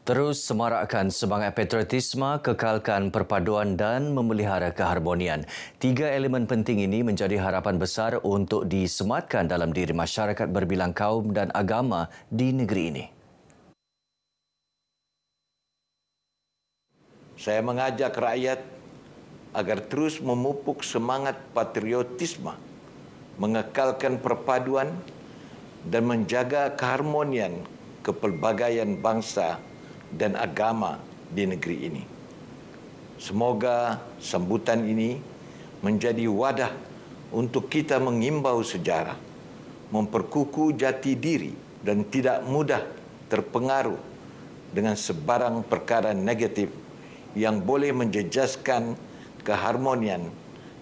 Terus semarakkan semangat patriotisme, kekalkan perpaduan dan memelihara keharmonian. Tiga elemen penting ini menjadi harapan besar untuk disematkan dalam diri masyarakat berbilang kaum dan agama di negeri ini. Saya mengajak rakyat agar terus memupuk semangat patriotisme, mengekalkan perpaduan dan menjaga keharmonian kepelbagaian bangsa dan agama di negeri ini. Semoga sambutan ini menjadi wadah untuk kita mengimbau sejarah, memperkukuh jati diri dan tidak mudah terpengaruh dengan sebarang perkara negatif yang boleh menjejaskan keharmonian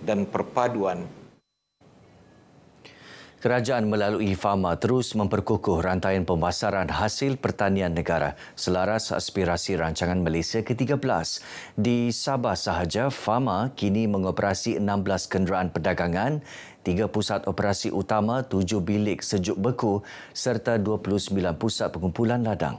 dan perpaduan. Kerajaan melalui Fama terus memperkukuh rantaian pemasaran hasil pertanian negara selaras aspirasi rancangan Malaysia ke-13. Di Sabah sahaja, Fama kini mengoperasi 16 kenderaan perdagangan, 3 pusat operasi utama, 7 bilik sejuk beku serta 29 pusat pengumpulan ladang.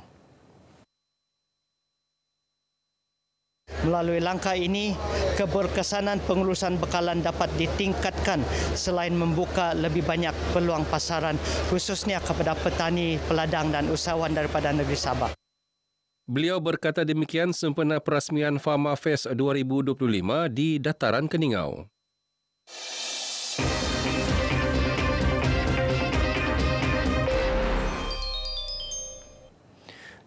Melalui langkah ini, keberkesanan pengurusan bekalan dapat ditingkatkan selain membuka lebih banyak peluang pasaran khususnya kepada petani, peladang dan usahawan daripada negeri Sabah. Beliau berkata demikian sempena perasmian Fama Fest 2025 di Dataran Keningau.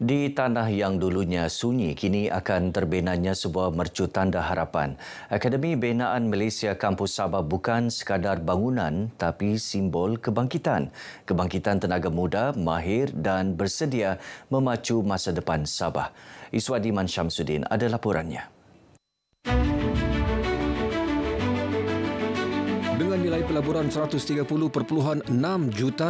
Di tanah yang dulunya sunyi, kini akan terbinanya sebuah mercu tanda harapan. Akademi Binaan Malaysia Kampus Sabah bukan sekadar bangunan tapi simbol kebangkitan. Kebangkitan tenaga muda, mahir dan bersedia memacu masa depan Sabah. Iswadiman Syamsuddin ada laporannya. Dengan nilai pelaburan RM130.6 juta,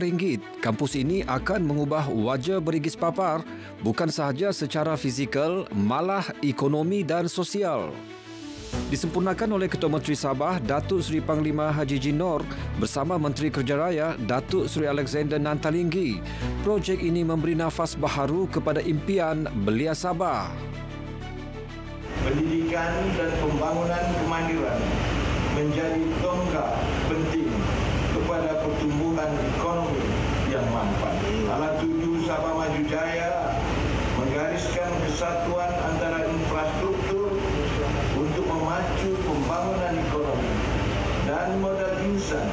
kampus ini akan mengubah wajah Berigis Papar bukan sahaja secara fizikal, malah ekonomi dan sosial. Disempurnakan oleh Ketua Menteri Sabah, Datuk Seri Panglima Haji Jinor bersama Menteri Kerja Raya, Datuk Seri Alexander Nantalinggi. Projek ini memberi nafas baharu kepada impian belia Sabah. Pendidikan dan pembangunan kemandirian menjadi tonggak penting kepada pertumbuhan ekonomi yang mampan. Alat tuju Sabah Maju Jaya menggariskan kesatuan antara infrastruktur untuk memacu pembangunan ekonomi dan modal insan.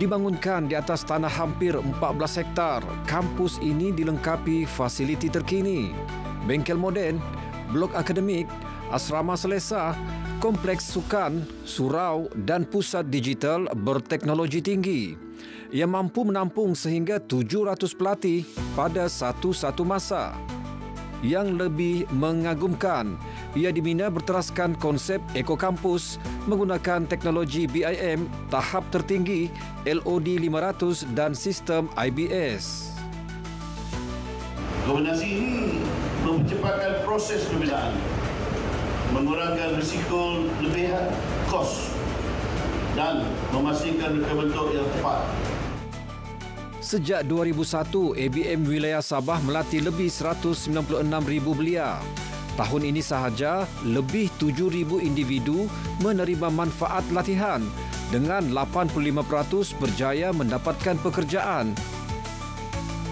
Dibangunkan di atas tanah hampir 14 hektar, kampus ini dilengkapi fasiliti terkini, bengkel moden, blok akademik, asrama selesa, kompleks sukan, surau dan pusat digital berteknologi tinggi yang mampu menampung sehingga 700 pelatih pada satu masa. Yang lebih mengagumkan, ia dibina berteraskan konsep ekokampus menggunakan teknologi BIM tahap tertinggi, LOD 500 dan sistem IBS. Kombinasi ini mempercepatkan proses pembinaan, mengurangkan risiko lebihan kos dan memastikan bentuk yang tepat. Sejak 2001, ABM Wilayah Sabah melatih lebih 196,000 belia. Tahun ini sahaja, lebih 7,000 individu menerima manfaat latihan dengan 85% berjaya mendapatkan pekerjaan.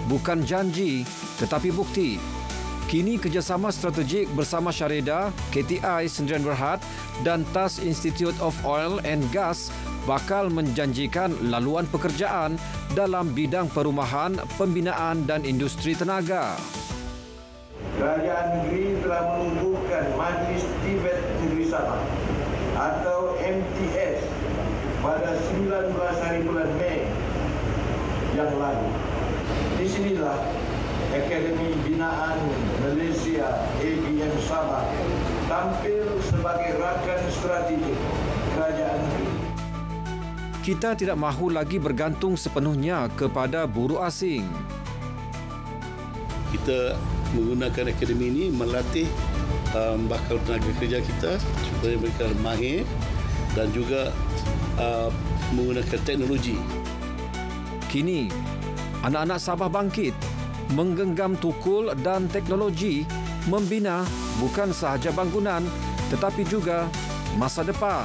Bukan janji, tetapi bukti. Kini kerjasama strategik bersama Syareda, KTI Sdn Bhd dan TAS Institute of Oil and Gas bakal menjanjikan laluan pekerjaan dalam bidang perumahan, pembinaan dan industri tenaga. Kerajaan negeri telah menubuhkan Majlis Tibet Negeri Sabah atau MTS pada 19 hari bulan Mei yang lalu. Di sinilah Akademi Binaan Malaysia ABM Sabah tampil sebagai rakan strategik kerajaan negeri. Kita tidak mahu lagi bergantung sepenuhnya kepada buruh asing. Kita menggunakan akademi ini melatih bakal tenaga kerja kita supaya mereka mahir dan juga menggunakan teknologi. Kini, anak-anak Sabah bangkit menggenggam tukul dan teknologi, membina bukan sahaja bangunan tetapi juga masa depan.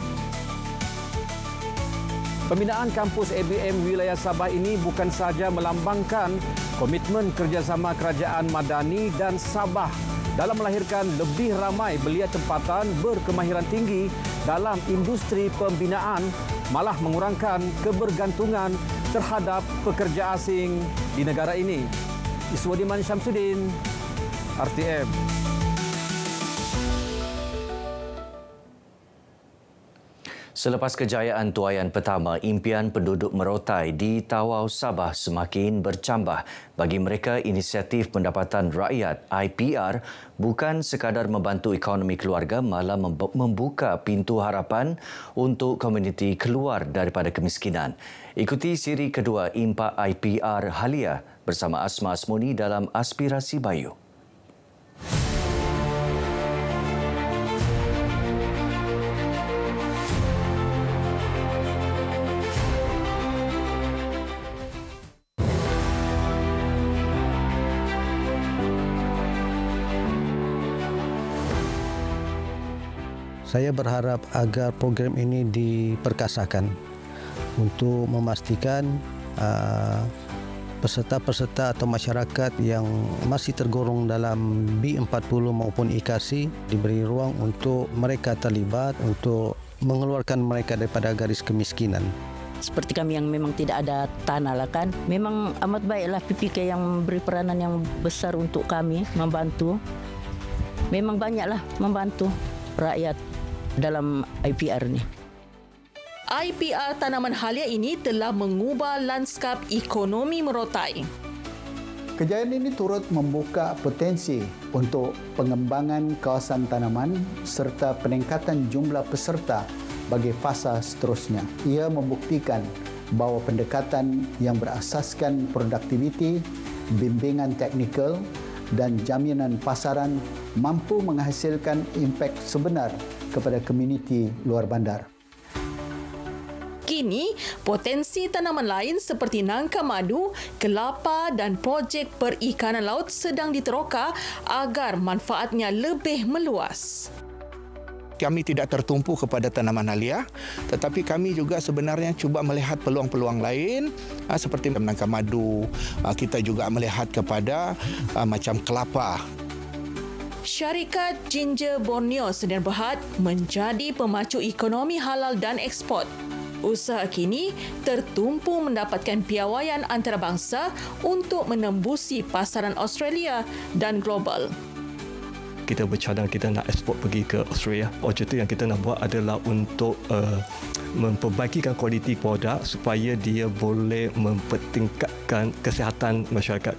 Pembinaan kampus ABM wilayah Sabah ini bukan sahaja melambangkan komitmen kerjasama kerajaan Madani dan Sabah dalam melahirkan lebih ramai belia tempatan berkemahiran tinggi dalam industri pembinaan, malah mengurangkan kebergantungan terhadap pekerja asing di negara ini. Iswadiman Syamsuddin, RTM. Selepas kejayaan tuaian pertama, impian penduduk Merotai di Tawau Sabah semakin bercambah. Bagi mereka, inisiatif pendapatan rakyat IPR bukan sekadar membantu ekonomi keluarga, malah membuka pintu harapan untuk komuniti keluar daripada kemiskinan. Ikuti siri kedua Impak IPR Halia bersama Asma Asmuni dalam Aspirasi Bayu. Saya berharap agar program ini diperkasakan untuk memastikan peserta-peserta atau masyarakat yang masih tergolong dalam B40 maupun IKASI diberi ruang untuk mereka terlibat untuk mengeluarkan mereka daripada garis kemiskinan. Seperti kami yang memang tidak ada tanah lah kan, memang amat baiklah PPK yang beri peranan yang besar untuk kami membantu. Memang banyaklah membantu rakyat dalam IPR ni. IPR Tanaman Halia ini telah mengubah lanskap ekonomi Merotai. Kejayaan ini turut membuka potensi untuk pengembangan kawasan tanaman serta peningkatan jumlah peserta bagi fasa seterusnya. Ia membuktikan bahawa pendekatan yang berasaskan produktiviti, bimbingan teknikal dan jaminan pasaran mampu menghasilkan impak sebenar kepada komuniti luar bandar. Kini, potensi tanaman lain seperti nangka madu, kelapa dan projek perikanan laut sedang diteroka agar manfaatnya lebih meluas. Kami tidak tertumpu kepada tanaman halia, tetapi kami juga sebenarnya cuba melihat peluang-peluang lain seperti nangka madu. Kita juga melihat kepada macam kelapa. Syarikat Ginger Borneo Sdn Bhd menjadi pemacu ekonomi halal dan ekspor. Usaha kini tertumpu mendapatkan piawaian antarabangsa untuk menembusi pasaran Australia dan global. Kita bercadang kita nak ekspor pergi ke Australia. Objek itu yang kita nak buat adalah untuk memperbaikikan kualiti produk supaya dia boleh mempertingkatkan kesihatan masyarakat.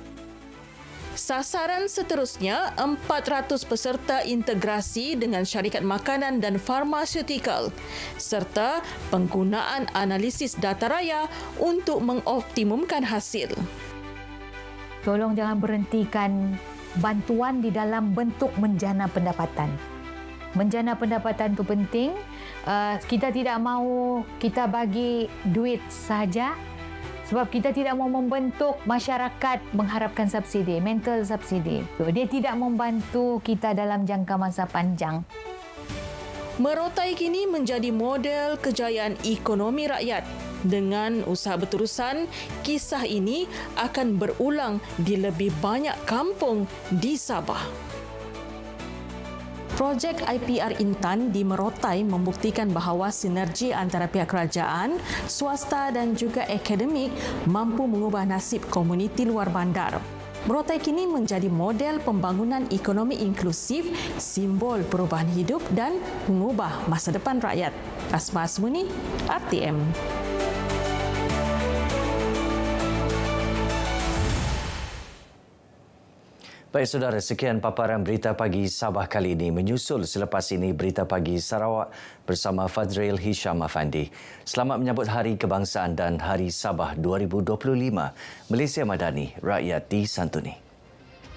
Sasaran seterusnya 400 peserta integrasi dengan syarikat makanan dan farmaseutical serta penggunaan analisis data raya untuk mengoptimumkan hasil. Tolong jangan berhentikan bantuan di dalam bentuk menjana pendapatan. Menjana pendapatan itu penting. Kita tidak mahu kita bagi duit sahaja. Sebab kita tidak mahu membentuk masyarakat mengharapkan subsidi, mental subsidi. Dia tidak membantu kita dalam jangka masa panjang. Merotai kini menjadi model kejayaan ekonomi rakyat. Dengan usaha berterusan, kisah ini akan berulang di lebih banyak kampung di Sabah. Projek IPR Intan di Merotai membuktikan bahawa sinergi antara pihak kerajaan, swasta dan juga akademik mampu mengubah nasib komuniti luar bandar. Merotai kini menjadi model pembangunan ekonomi inklusif, simbol perubahan hidup dan mengubah masa depan rakyat. Asma Asmuni, RTM. Baik saudara, sekian paparan Berita Pagi Sabah kali ini. Menyusul selepas ini Berita Pagi Sarawak bersama Fadril Hisham Afandi. Selamat menyambut Hari Kebangsaan dan Hari Sabah 2025. Malaysia Madani, rakyat disantuni.